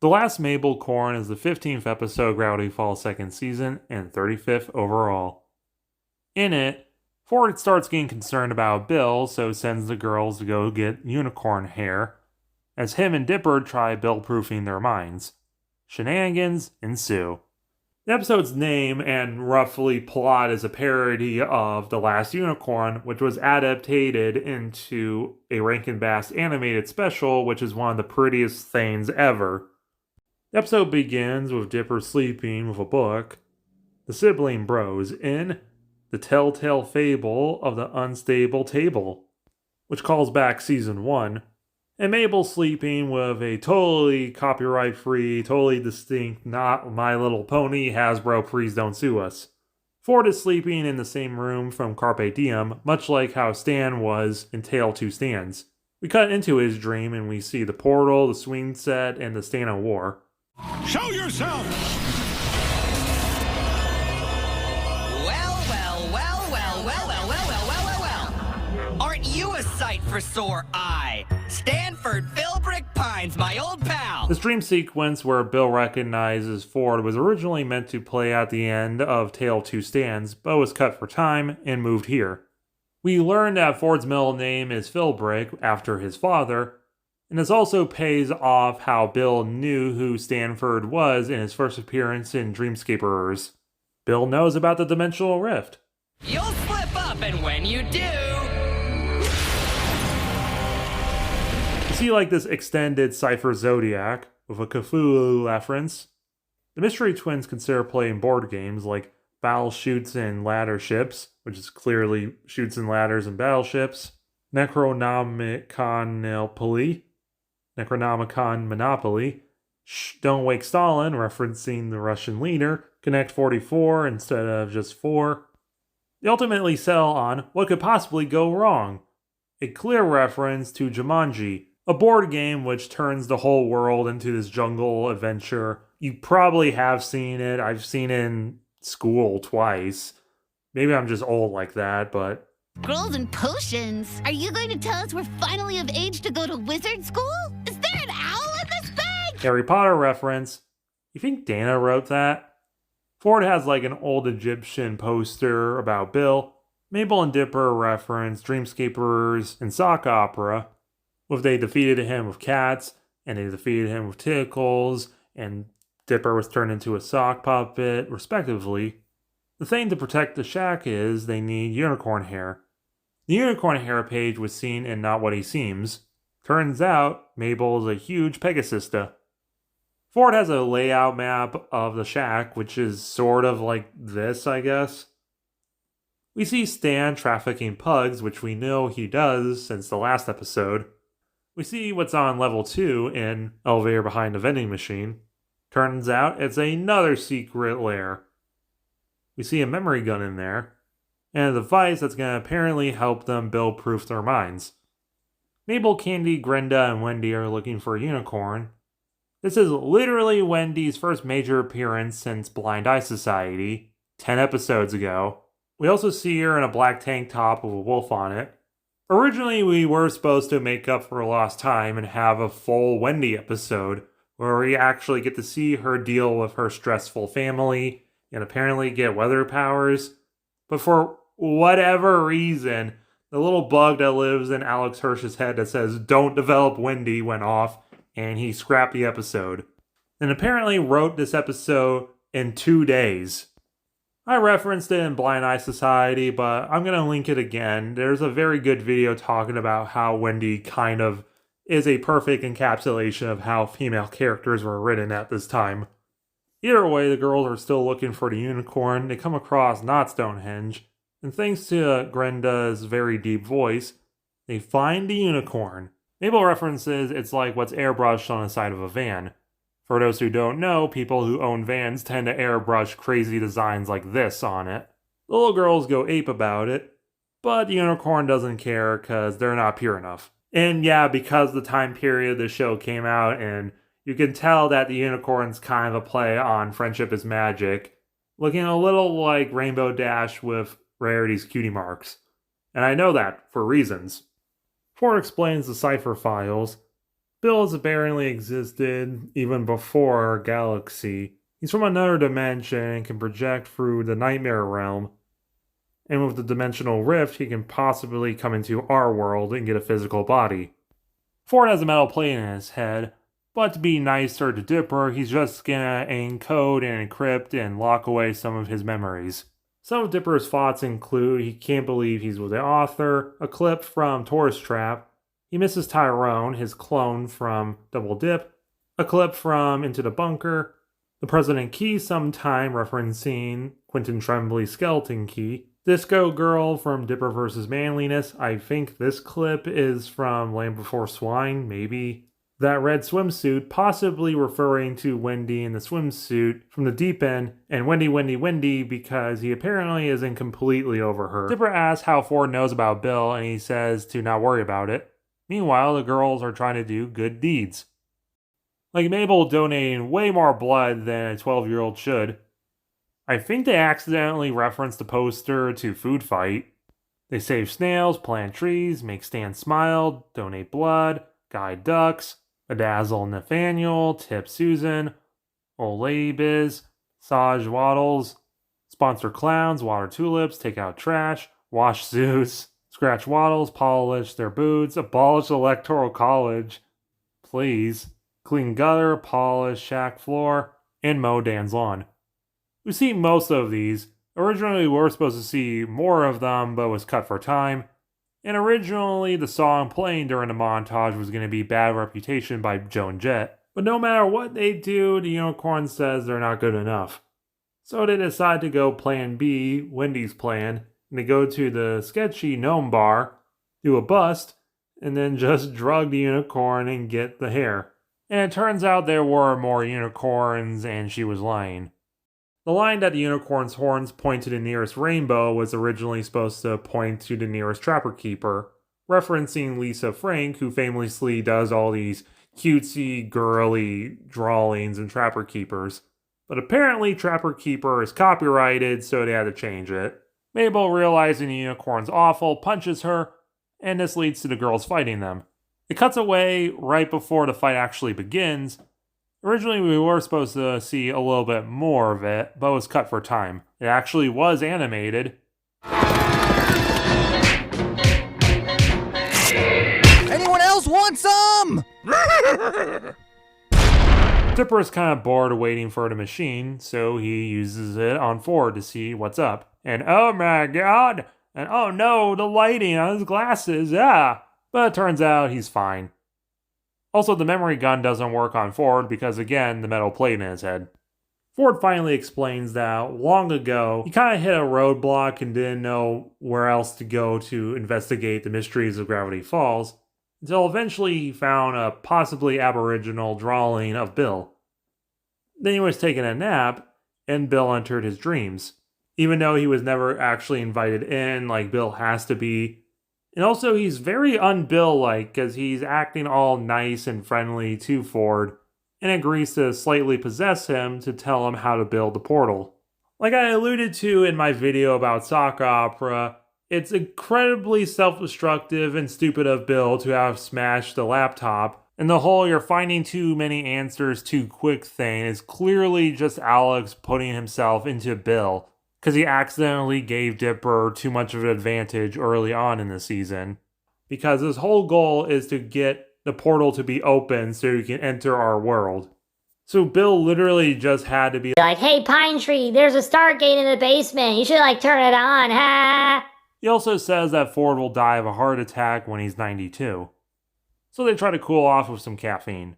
The Last Mabelcorn is the 15th episode Gravity Falls second season and 35th overall. In it, Ford starts getting concerned about Bill, so sends the girls to go get unicorn hair, as him and Dipper try Bill-proofing their minds. Shenanigans ensue. The episode's name and roughly plot is a parody of The Last Unicorn, which was adapted into a Rankin Bass animated special, which is one of the prettiest things ever. The episode begins with Dipper sleeping with a book, the sibling bros, in The Telltale Fable of the Unstable Table, which calls back season 1, and Mabel sleeping with a totally copyright-free, totally distinct, not My Little Pony, Hasbro, please don't sue us. Ford is sleeping in the same room from Carpe Diem, much like how Stan was in Tale 2 Stans. We cut into his dream and we see the portal, the swing set, and the Stan of War. Show yourself! Well. Aren't you a sight for sore eye? Stanford Philbrick Pines, my old pal! This dream sequence where Bill recognizes Ford was originally meant to play at the end of Tale 2 Stans, but was cut for time and moved here. We learn that Ford's middle name is Philbrick, after his father, and this also pays off how Bill knew who Stanford was in his first appearance in Dreamscaperers. Bill knows about the dimensional rift. You'll slip up, and when you do... You see like this extended Cypher Zodiac with a Cthulhu reference. The Mystery Twins consider playing board games like Battle Chutes and Ladder Ships, which is clearly Chutes and Ladders and Battleships, Necronomicon Monopoly, Don't Wake Stalin, referencing the Russian leader, Connect 44 instead of just 4. They ultimately settle on What Could Possibly Go Wrong, a clear reference to Jumanji, a board game which turns the whole world into this jungle adventure. You probably have seen it. I've seen it in school twice. Maybe I'm just old like that, but... Girls and potions! Are you going to tell us we're finally of age to go to wizard school? Is there an owl in this bag? Harry Potter reference. You think Dana wrote that? Ford has like an old Egyptian poster about Bill. Mabel and Dipper reference Dreamscaperers and sock opera, with they defeated him with cats, and they defeated him with tickles, and Dipper was turned into a sock puppet, respectively. The thing to protect the shack is they need unicorn hair. The unicorn hair page was seen in Not What He Seems. Turns out, Mabel is a huge Pegasista. Ford has a layout map of the shack, which is sort of like this, I guess. We see Stan trafficking pugs, which we know he does since the last episode. We see what's on level 2 in Elevator Behind the Vending Machine. Turns out it's another secret lair. We see a memory gun in there, and a device that's going to apparently help them Bill-proof their minds. Mabel, Candy, Grenda, and Wendy are looking for a unicorn. This is literally Wendy's first major appearance since Blind Eye Society, 10 episodes ago. We also see her in a black tank top with a wolf on it. Originally, we were supposed to make up for lost time and have a full Wendy episode, where we actually get to see her deal with her stressful family, and apparently get weather powers. But for whatever reason, the little bug that lives in Alex Hirsch's head that says, "Don't develop Wendy," went off, and he scrapped the episode. And apparently wrote this episode in 2 days. I referenced it in Blind Eye Society, but I'm going to link it again. There's a very good video talking about how Wendy kind of is a perfect encapsulation of how female characters were written at this time. Either way, the girls are still looking for the unicorn. They come across not Stonehenge, and thanks to Grenda's very deep voice, they find the unicorn. Mabel references it's like what's airbrushed on the side of a van. For those who don't know, people who own vans tend to airbrush crazy designs like this on it. The little girls go ape about it, but the unicorn doesn't care because they're not pure enough. And yeah, because the time period the show came out in, you can tell that the unicorn's kind of a play on Friendship is Magic, looking a little like Rainbow Dash with Rarity's cutie marks. And I know that for reasons. Ford explains the cipher files. Bill has apparently existed even before our galaxy. He's from another dimension and can project through the nightmare realm. And with the dimensional rift, he can possibly come into our world and get a physical body. Ford has a metal plate in his head, but to be nicer to Dipper, he's just gonna encode and encrypt and lock away some of his memories. Some of Dipper's thoughts include he can't believe he's with the author, a clip from Tourist Trap, he misses Tyrone, his clone from Double Dip, a clip from Into the Bunker, the President Key sometime referencing Quentin Tremblay's Skeleton Key, Disco Girl from Dipper vs. Manliness. I think this clip is from Land Before Swine, maybe. That red swimsuit, possibly referring to Wendy in the swimsuit from the deep end, and Wendy because he apparently isn't completely over her. Dipper asks how Ford knows about Bill, and he says to not worry about it. Meanwhile, the girls are trying to do good deeds. Like Mabel donating way more blood than a 12-year-old should. I think they accidentally referenced the poster to Food Fight. They save snails, plant trees, make Stan smile, donate blood, guide ducks, bedazzle Nathaniel, tip Susan, old lady biz, massage waddles, sponsor clowns, water tulips, take out trash, wash Zeus, scratch waddles, polish their boots, abolish electoral college, please, clean gutter, polish shack floor, and mow Dan's lawn. We see most of these. Originally, we were supposed to see more of them, but was cut for time. And originally, the song playing during the montage was going to be Bad Reputation by Joan Jett. But no matter what they do, the unicorn says they're not good enough. So they decide to go plan B, Wendy's plan, and they go to the sketchy gnome bar, do a bust, and then just drug the unicorn and get the hair. And it turns out there were more unicorns and she was lying. The line that the unicorn's horns point to the nearest rainbow was originally supposed to point to the nearest Trapper Keeper, referencing Lisa Frank, who famously does all these cutesy, girly drawings and Trapper Keepers. But apparently Trapper Keeper is copyrighted, so they had to change it. Mabel, realizing the unicorn's awful, punches her, and this leads to the girls fighting them. It cuts away right before the fight actually begins. Originally, we were supposed to see a little bit more of it, but it was cut for time. It actually was animated. Anyone else want some? Dipper is kind of bored waiting for the machine, so he uses it on Ford to see what's up. And oh my god! And oh no, the lighting on his glasses, ah! But it turns out he's fine. Also, the memory gun doesn't work on Ford because, again, the metal plate in his head. Ford finally explains that long ago, he kind of hit a roadblock and didn't know where else to go to investigate the mysteries of Gravity Falls, until eventually he found a possibly aboriginal drawing of Bill. Then he was taking a nap, and Bill entered his dreams, even though he was never actually invited in like Bill has to be. And also, he's very un-Bill-like, because he's acting all nice and friendly to Ford, and agrees to slightly possess him to tell him how to build the portal. Like I alluded to in my video about sock opera, it's incredibly self-destructive and stupid of Bill to have smashed the laptop, and the whole "you're finding too many answers too quick" thing is clearly just Alex putting himself into Bill, because he accidentally gave Dipper too much of an advantage early on in the season. Because his whole goal is to get the portal to be open so you can enter our world. So Bill literally just had to be like, hey, Pine Tree, there's a Stargate in the basement. You should, turn it on, ha! He also says that Ford will die of a heart attack when he's 92. So they try to cool off with some caffeine.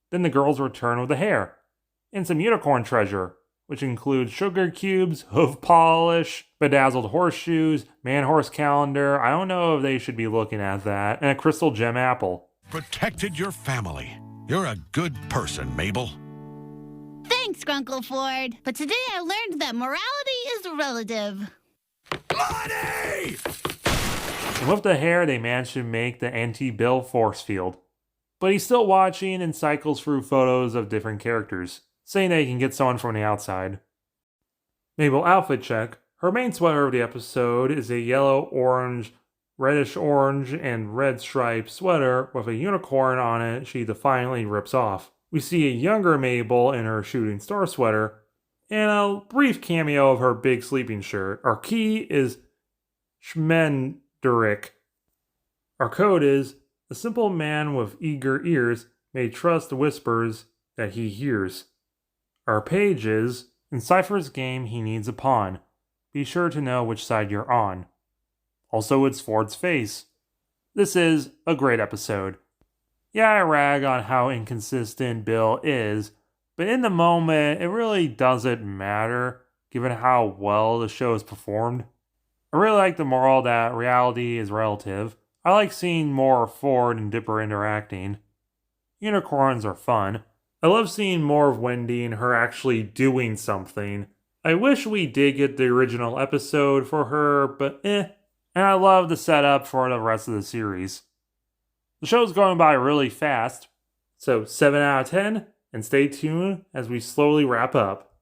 Then the girls return with the hair. And some unicorn treasure, which includes sugar cubes, hoof polish, bedazzled horseshoes, man-horse calendar, I don't know if they should be looking at that, and a crystal gem apple. Protected your family. You're a good person, Mabel. Thanks, Grunkle Ford. But today I learned that morality is relative. Money! And with the hair, they manage to make the anti-Bill force field. But he's still watching and cycles through photos of different characters, saying that he can get someone from the outside. Mabel outfit check. Her main sweater of the episode is a yellow-orange reddish orange and red striped sweater with a unicorn on it she defiantly rips off. We see a younger Mabel in her shooting star sweater, and a brief cameo of her big sleeping shirt. Our key is Schmenderick. Our code is, a simple man with eager ears may trust the whispers that he hears. Our page is, in Cypher's game he needs a pawn. Be sure to know which side you're on. Also, it's Ford's face. This is a great episode. Yeah, I rag on how inconsistent Bill is, but in the moment, it really doesn't matter, given how well the show is performed. I really like the moral that reality is relative. I like seeing more of Ford and Dipper interacting. Unicorns are fun. I love seeing more of Wendy and her actually doing something. I wish we did get the original episode for her, but And I love the setup for the rest of the series. The show's going by really fast, so 7 out of 10, and stay tuned as we slowly wrap up.